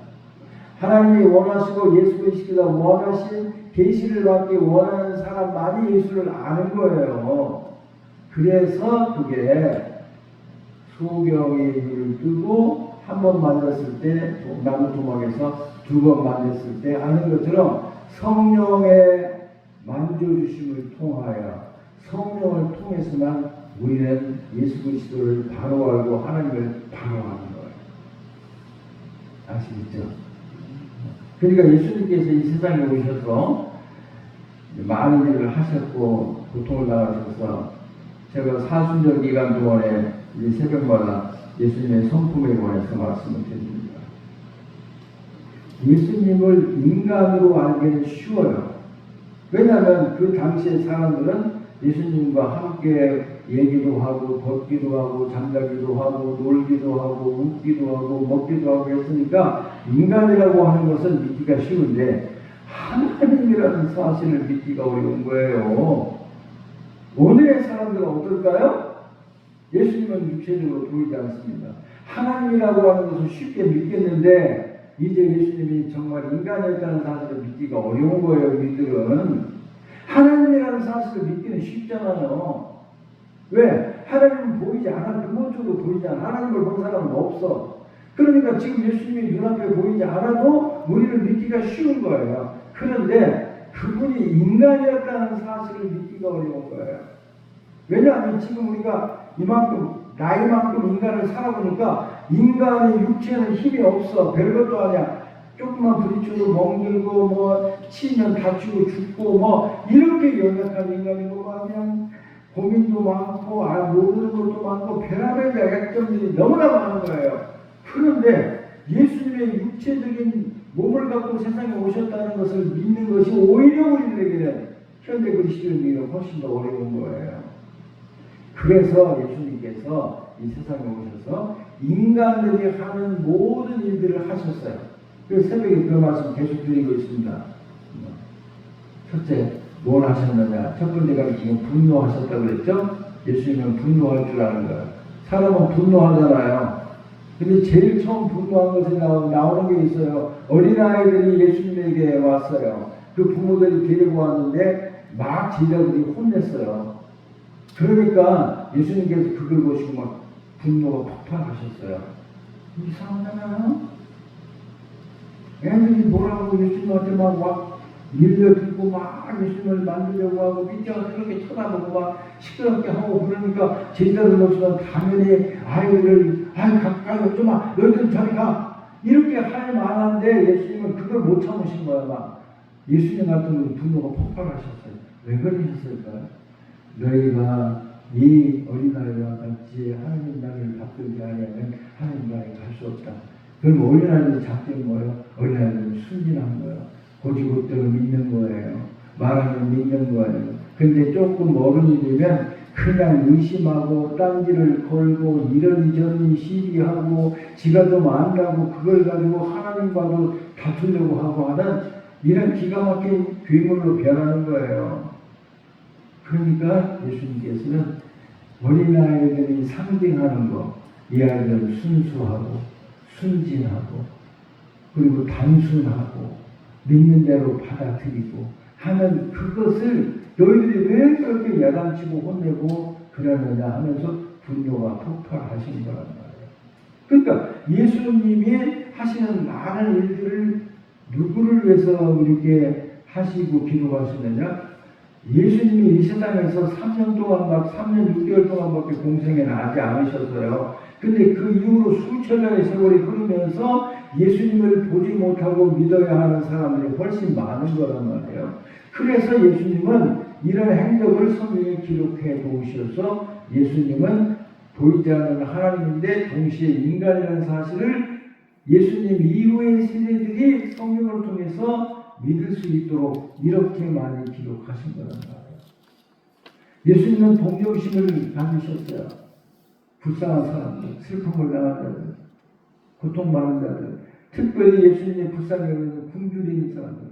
하나님이 원하시고 예수 그리스도가 원하신 계시를 받기 원하는 사람만이 예수를 아는 거예요. 그래서 그게 소경의 눈을 뜨고 한 번 만졌을 때 나무 토막에서 두 번 만졌을 때 아는 것처럼 성령의 만져주심을 통하여 성령을 통해서만 우리는 예수 그리스도를 바로 알고 하나님을 바로 아는 거예요. 아시겠죠? 그러니까 예수님께서 이 세상에 오셔서 많은 일을 하셨고 고통을 당하셔서 제가 사순절 기간 동안에 새벽마다 예수님의 성품에 관해서 말씀을 드립니다. 예수님을 인간으로 알기는 쉬워요. 왜냐하면 그 당시의 사람들은 예수님과 함께 얘기도 하고 걷기도 하고 잠자기도 하고 놀기도 하고 웃기도 하고 먹기도 하고 했으니까 인간이라고 하는 것은 믿기가 쉬운데 하나님이라는 사실을 믿기가 어려운 거예요. 오늘의 사람들은 어떨까요? 예수님은 육체적으로 보이지 않습니다. 하나님이라고 하는 것을 쉽게 믿겠는데 이제 예수님이 정말 인간이었다는 사실을 믿기가 어려운 거예요. 우리들은 하나님이라는 사실을 믿기는 쉽잖아요. 왜? 하나님은 보이지 않아. 근본적으로 보이지 않아. 하나님을 본 사람은 없어. 그러니까 지금 예수님이 눈앞에 보이지 않아도 우리를 믿기가 쉬운 거예요. 그런데 그분이 인간이었다는 사실을 믿기가 어려운 거예요. 왜냐하면 지금 우리가 이만큼 나이만큼 인간을 살아보니까 인간의 육체는 힘이 없어. 별것도 아니야. 조금만 부딪혀도 멍들고 뭐 치면 다치고 죽고 뭐 이렇게 연약한 인간이고 그냥 고민도 많고 모르는 것도 많고 별의별 약점들이 너무나 많은 거예요. 그런데 예수님의 육체적인 몸을 갖고 세상에 오셨다는 것을 믿는 것이 오히려 우리들에게는 현대 그리스도인에게 훨씬 더 어려운 거예요. 그래서 예수님께서 이 세상에 오셔서 인간들이 하는 모든 일들을 하셨어요. 그래서 새벽에 그 말씀 계속 드리고 있습니다. 첫째, 뭘 하셨느냐? 첫 번째가 지금 분노하셨다고 그랬죠? 예수님은 분노할 줄 아는 거예요. 사람은 분노하잖아요. 근데 제일 처음 분노한 것에 나오는 게 있어요. 어린아이들이 예수님에게 왔어요. 그 부모들이 데리고 왔는데 막 제자들이 혼냈어요. 그러니까 예수님께서 그걸 보시고 막 분노가 폭발하셨어요. 이상하잖아요. 애들이 뭐라고 예수님한테 막 밀려들고 막 예수님을 만들려고 하고 밑에서 그렇게 쳐다보고 막 시끄럽게 하고 그러니까 제자들로서는 당연히 아이들을 가까이 오지 마 너희들 저리 가 이렇게 할 만한데 예수님은 그걸 못 참으신 거야. 막 예수님 같은 분노가 폭발하셨어요. 왜 그러셨을까요? 너희가 이 어린아이와 같이 하나님 나라를 받들지 아니하면 하나님 나라에 갈 수 없다. 그럼 어린아이들의 장점이 뭐예요? 어린아이들은 순진한 거예요. 고지고대로 믿는 거예요. 말하면 믿는 거예요. 근데 조금 어른이 되면 그냥 의심하고 딴지를 걸고 이런저런 시비하고 지가 좀 안다고 그걸 가지고 하나님과도 다투려고 하고 하는 이런 기가 막힌 괴물로 변하는 거예요. 그러니까 예수님께서는 어린아이들이 상징하는 거, 이 아이들은 순수하고 순진하고 그리고 단순하고 믿는 대로 받아들이고 하는 그것을 너희들이 왜 그렇게 야단치고 혼내고 그러느냐 하면서 분노가 폭발하신 거란 말이에요. 그러니까 예수님이 하시는 많은 일들을 누구를 위해서 이렇게 하시고 기록하시느냐? 예수님이 이 세상에서 3년 동안 3년 6개월 동안밖에 공생에 나지 않으셨어요. 근데 그 이후로 수천년의 세월이 흐르면서 예수님을 보지 못하고 믿어야 하는 사람들이 훨씬 많은 거란 말이에요. 그래서 예수님은 이런 행적을 성경에 기록해 놓으셔서 예수님은 보이지 않는 하나님인데 동시에 인간이라는 사실을 예수님 이후의 세대들이 성경을 통해서 믿을 수 있도록 이렇게 많이 기록하신 거란 말이에요. 예수님은 동정심을 가지셨어요. 불쌍한 사람들, 슬픔을 당한 자들, 고통받는 자들, 특별히 예수님의 불쌍히 여기는 굶주린 사람들.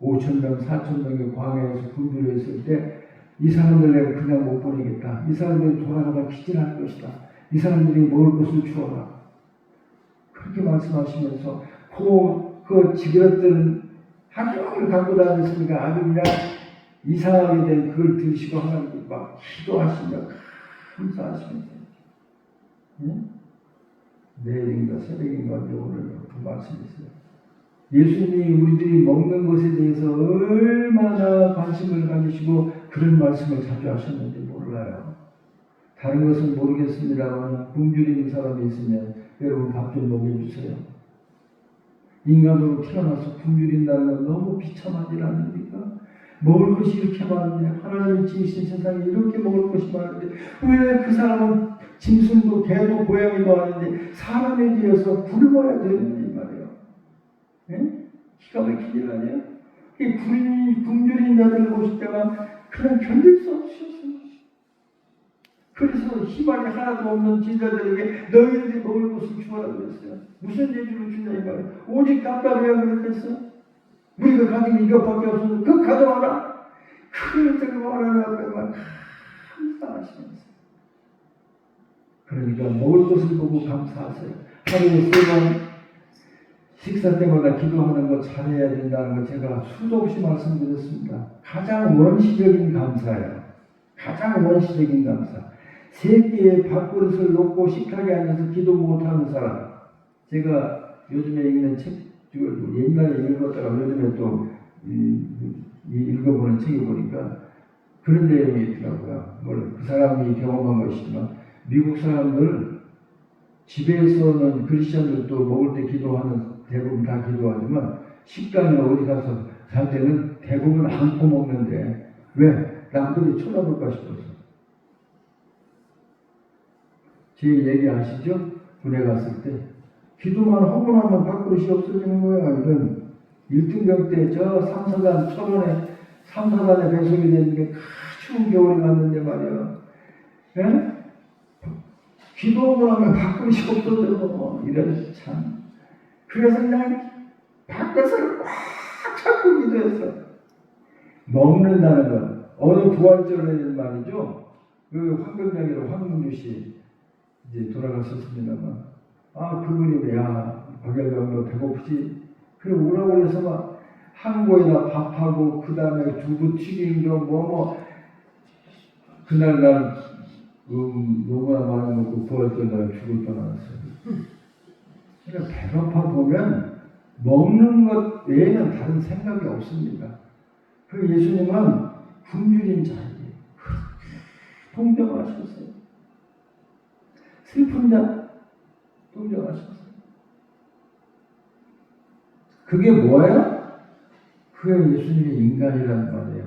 5,000명, 4,000명의 광야에서 굶주려 있을 때 이 사람들 내가 그냥 못 보내겠다. 이 사람들이 돌아가다 기진할 것이다. 이 사람들이 먹을 것을 주어라. 그렇게 말씀하시면서 그 지그럽던 하루를 갖고 다녔으니까 아주 그냥 이상하게 된 그걸 들으시고 하나님께 막 기도하시며 감사하시면서 내일인가 새벽인가 오늘 그 말씀이 있어요. 예수님이 우리들이 먹는 것에 대해서 얼마나 관심을 가지시고 그런 말씀을 자주 하셨는지 몰라요. 다른 것은 모르겠습니다만 굶주리는 사람이 있으면 여러분 밥 좀 먹여주세요. 인간으로 태어나서 굶주린다는 건 너무 비참한 일 아닙니까? 먹을 것이 이렇게 많은데 하나님이 지으신 세상에 이렇게 먹을 것이 많은데 왜 그 사람은 짐승도 개도 고양이도 아닌데 사람에 대해서 굶어야 되는지 말이에요. 예? 기가 막힌 일 아니에요? 이 굶주린 자들을 보실 때만 그냥 견딜 수 없으셨어요. 그래서 희망이 하나도 없는 제자들에게 너희들이 먹을 것을 주어라 그랬어요. 무슨 예주를 주냐 이 말이에요. 오직 답답해야 그랬겠어. 우리가 가진 이것밖에 없어서 그거 가져와라. 그걸 들고 와라라고 막 감사하시면서. 그러니까 먹을 것을 보고 감사하세요. 하루에 3번 식사 때마다 기도하는 거 잘해야 된다는 거 제가 수도 없이 말씀드렸습니다. 가장 원시적인 감사예요. 가장 원시적인 감사. 3개의 밥그릇을 놓고 식탁에 앉아서 기도 못하는 사람. 제가 요즘에 읽는 책, 옛날에 읽었다가 요즘에 또 읽어보는 책을 보니까 그런 내용이 있더라고요. 그 사람이 경험한 것이지만 미국 사람들 집에서는 크리스천들도 먹을 때 기도하는 대부분 다 기도하지만 식당에 어디 가서 살 때는 대부분 안고 먹는데 왜? 남들이 쳐다볼까 싶어서. 제 얘기 아시죠? 군에 갔을 때 기도만 하고 나면 밥그릇이 없어지는 거야. 이런 1등병 때 저 3사단 철원에 3사단에 배송이 됐는데 추운 겨울에 갔는데 말이야. 예? 기도하고 나면 밥그릇이 없어져. 이래서 참. 그래서 그냥 밥그릇을 꽉 잡고 기도했어. 먹는다는 건 어느 부활절에는 말이죠. 그 황금장이로 황문주 씨 이제 돌아가셨습니다만 그분이 박열경 너 배고프지? 그래 오라고 그래서 막 한고에다 밥하고 그 다음에 두부 튀김도 그날 난 너무나 많이 먹고 부활절 날 죽을 뻔했어요. 그러니까 배고파 보면 먹는 것 외에는 다른 생각이 없습니다. 그 예수님은 굶주린 자에게 동정하셨어요. 슬픈 자 동정하셨어요. 그게 뭐예요? 그게 예수님이 인간이란 말이에요.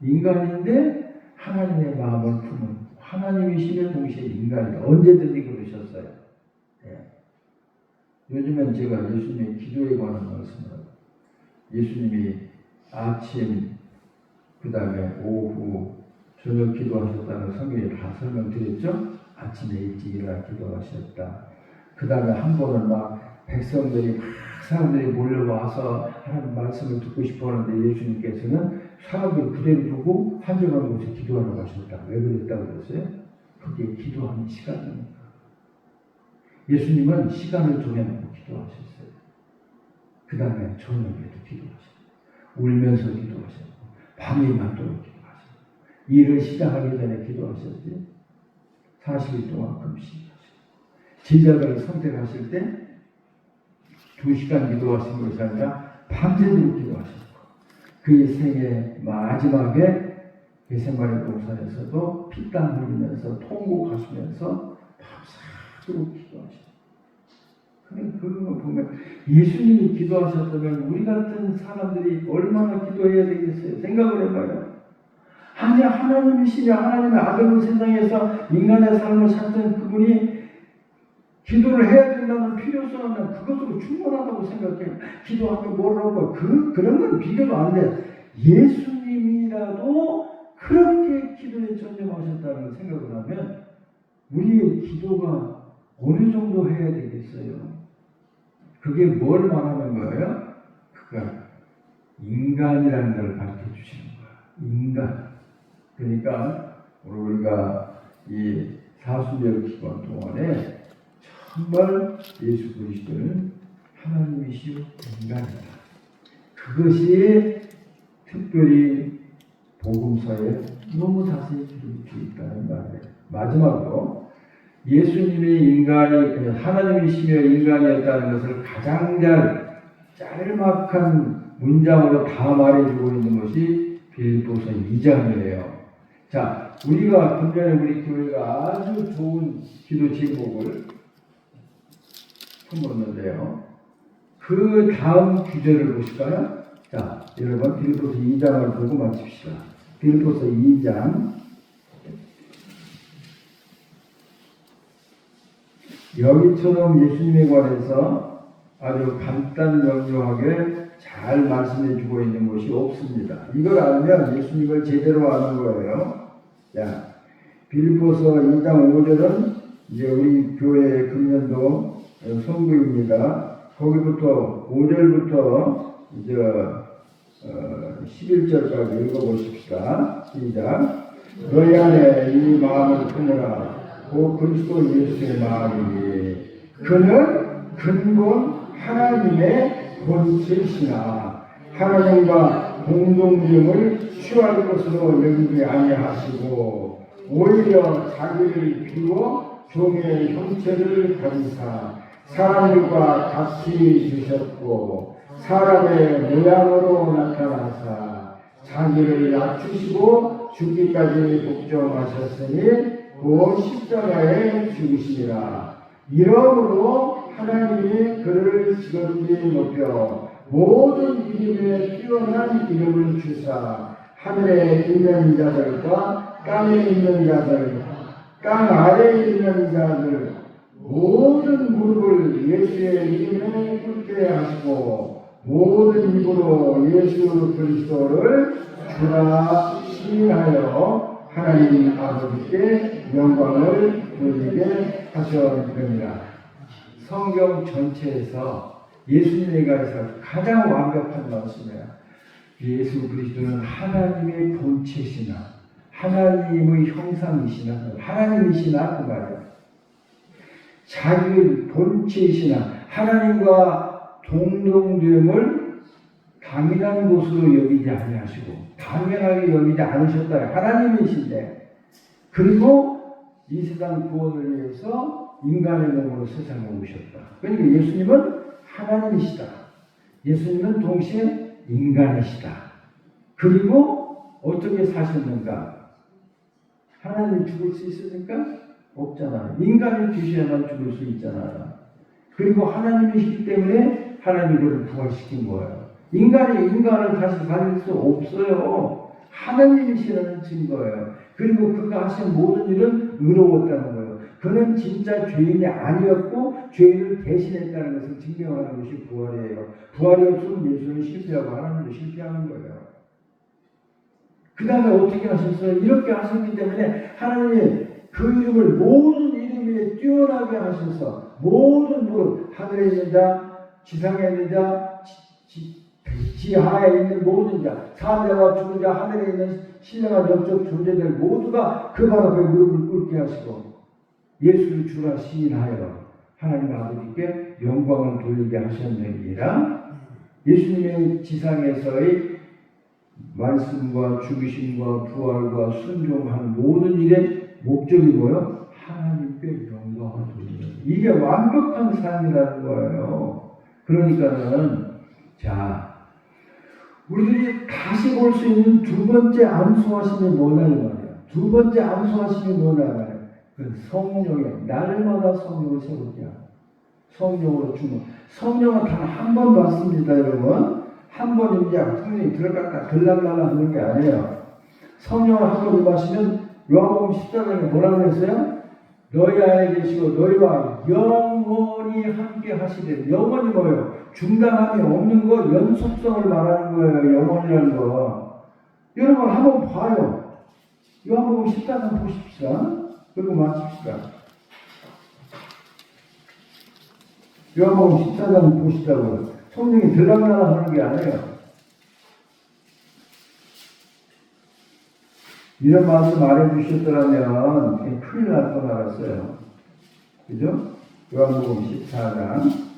인간인데 하나님의 마음을 품은 하나님이시면 동시에 인간이다. 언제든지 그러셨어요. 예. 요즘엔 제가 예수님의 기도에 관한 말씀을 하고 예수님이 아침 그 다음에 오후 저녁 기도하셨다는 성경에 다 설명드렸죠. 아침에 일찍 일어나 기도하셨다. 그 다음에 한 번은 막 백성들이 사람들이 몰려와서 하나님 말씀을 듣고 싶어 하는데 예수님께서는 사람들 그대로 두고 한정한 곳에 기도하러 가셨다. 왜 그랬다고 그랬어요? 그게 기도하는 시간이니까. 예수님은 시간을 정해놓고 기도하셨어요. 그 다음에 저녁에도 기도하셨고 울면서 기도하셨고 밤이 맞도록 기도하셨고 일을 시작하기 전에 기도하셨지. 40일 동안 금식하셨고 제자들을 선택하실 때 2시간 기도하신 것이 아니라 밤새도록 기도하셨고 그의 생애 마지막에 게세마네 동산에서도 피땀 흘리면서 통곡하시면서 밤새도록 기도하셨고 그런 거 보면 예수님이 기도하셨다면 우리 같은 사람들이 얼마나 기도해야 되겠어요? 생각을 해봐요. 아니 하나님이시냐 하나님의 아들로 세상에서 인간의 삶을 사는 그분이 기도를 해야 된다는 필요성은 그것으로 충분하다고 생각해. 기도하면 뭐라고 그런 건 비교도 안 돼. 예수님이라도 그렇게 기도에 전념하셨다는 생각을 하면 우리의 기도가 어느 정도 해야 되겠어요? 그게 뭘 말하는 거예요? 그가 인간이라는 걸 가르쳐 주시는 거야. 인간. 그러니까 우리가 이 사순절 기간 동안에 정말 예수 그리스도는 하나님이시요 인간이다. 그것이 특별히 복음서에 너무 자세히 기록되어 있다는 말이에요. 마지막으로 예수님이 하나님이시며 인간이었다는 것을 가장 짤막한 문장으로 다 말해주고 있는 것이 빌립보서 2장이에요. 자, 우리가 분명히 우리 교회가 아주 좋은 기도 제목을 품었는데요. 그 다음 구절을 보실까요? 자, 여러분 빌립보서 2장을 보고 마칩시다. 빌립보서 2장 여기처럼 예수님에 관해서 아주 간단 명료하게 잘 말씀해 주고 있는 것이 없습니다. 이걸 알면 예수님을 제대로 아는 거예요. 자, 빌립보서 2장 5절은 이제 우리 교회 금년도 선구입니다. 거기부터 5절부터 이제 11절까지 읽어보십시다. 시작. 너희 안에 이 마음을 품으라. 곧 그리스도 예수의 마음이니 그는 근본 하나님의 본체시나 하나님과 공동점을 취할 것으로 여기지 아니하시고 오히려 자기를 비워 종의 형체를 가지사 사람들과 같이 주셨고 사람의 모양으로 나타나사 자기를 낮추시고 죽기까지 복종하셨으니 곧 십자가에 죽으시니라. 이러므로 하나님이 그를 지극히 높여 모든 이름에 뛰어난 이름을 주사 하늘에 있는 자들과 땅에 있는 자들, 땅 아래에 있는 자들 모든 무릎을 예수의 이름에 꿇게 하시고 모든 입으로 예수 그리스도를 주라 시인하여 하나님 아버지께 영광을 돌리게 하셨느니라. 성경 전체에서 예수님에 관해서 가장 완벽한 말씀이에요. 예수 그리스도는 하나님의 본체시나 하나님의 형상이시나 하나님이시나 그 말이에요. 자기 본체이시나 하나님과 동등됨을 당연한 것으로 여기지 아니하시고 당연하게 여기지 않으셨다. 하나님이신데 그리고 이 세상 구원을 위해서 인간의 몸으로 세상에 오셨다. 그러니까 예수님은 하나님이시다. 예수님은 동시에 인간이시다. 그리고 어떻게 사셨는가? 하나님이 죽을 수 있습니까? 없잖아요. 인간이 주셔야만 죽을 수 있잖아요. 그리고 하나님이시기 때문에 하나님이 그를 부활시킨 거예요. 인간이 인간을 다시 살릴 수 없어요. 하나님이시라는 증거예요. 그리고 그가 하신 모든 일은 의로웠다는 거예요. 그는 진짜 죄인이 아니었고 죄인을 대신했다는 것을 증명하는 것이 부활이에요. 부활이 없으면 예수는 실패하고 하나님도 실패하는 거예요. 그 다음에 어떻게 하셨어요? 이렇게 하셨기 때문에 하나님이 그 이름을 모든 이름 위에 뛰어나게 하셔서 모든 무릎, 하늘에 있는 자, 지상에 있는 자, 지하에 있는 모든 자, 사자와 죽은 자, 하늘에 있는 신령한 영적 존재들 모두가 그 발 앞에 무릎을 꿇게 하시고 예수를 주라 시인하여 하나님 아버지께 영광을 돌리게 하셨느니라. 예수님의 지상에서의 말씀과 죽으심과 부활과 순종한 모든 일의 목적이 뭐예요? 하나님께 영광을 돌리는. 이게 완벽한 삶이라는 거예요. 그러니까는 자, 우리들이 다시 볼 수 있는 두 번째 안수하심이 뭐냐 이 말이에요. 두 번째 안수하심이 뭐냐 이 말이에요. 그 성령의 날마다 성령을 세우게 하고 성령으로 주문. 성령은 단 한 번 받습니다, 여러분. 한 번인데 성령이 들어갔다 들락날락 하는 게 아니에요. 성령을 한 번 임하시면 요한복음 14장에 뭐라고 그랬어요? 너희 안에 계시고 너희와 영원히 함께 하시되. 영원히 뭐예요? 중단함이 없는 거, 연속성을 말하는 거예요. 영원이라는 거. 여러분 한번 봐요. 요한복음 14장 보십시다. 그리고 마칩시다. 요한복음 14장 보시자고요. 성령이 들락날락 하는 게 아니에요. 이런 말씀 안 해주셨더라면 큰일 날 뻔 알았어요. 그죠? 요한복음 14장.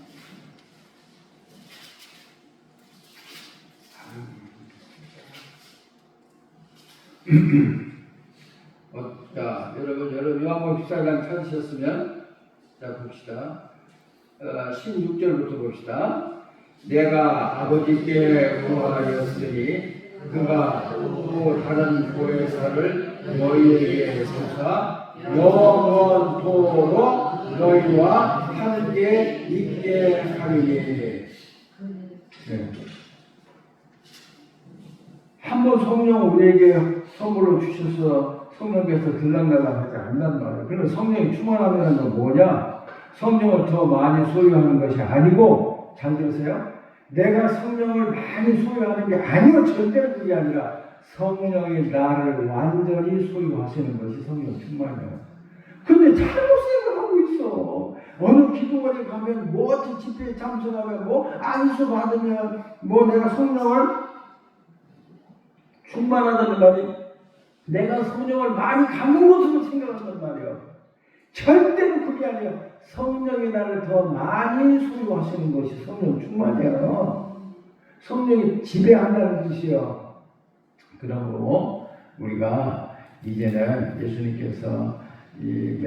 자, 여러분 요한복음 14장 찾으셨으면 자 봅시다. 16절부터 봅시다. 내가 아버지께 구하였으니 그가 또 다른 보혜사를 너희에게 주사 영원토록 너희와 함께 있게 하리니. 네. 한번 성령 우리에게 선물로 주셔서 성령께서 들락날락하지 않는단 말이에요. 그러면 성령이 충만하는 건 뭐냐? 성령을 더 많이 소유하는 것이 아니고, 잘 들으세요? 내가 성령을 많이 소유하는 게 아니요. 절대로 그게 아니라 성령이 나를 완전히 소유하시는 것이 성령 충만이에요. 근데 잘못 생각하고 있어. 어느 기도원에 가면 뭐 어떤 집회에 참석하면 뭐 안수 받으면 뭐 내가 성령을 충만하다는 말이 내가 성령을 많이 갖는 것으로 생각한단 말이에요. 절대로 그게 아니에요. 성령이 나를 더 많이 소유하시는 것이 성령 충만이에요. 성령이 지배한다는 뜻이에요. 그러므로 우리가 이제는 예수님께서 이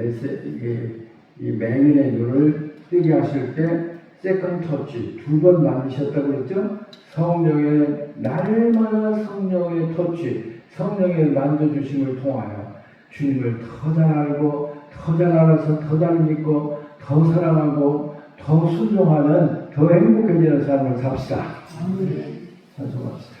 맹인의 눈을 뜨게 하실 때 세컨 터치 2번 만드셨다고 그랬죠? 성령의 날마다 성령의 터치, 성령의 만져주심을 통하여 주님을 더 잘 알고 더 잘 알아서 더 잘 믿고 더 사랑하고 더 순종하는 더 행복해지는 삶을 삽시다. 찬송합시다.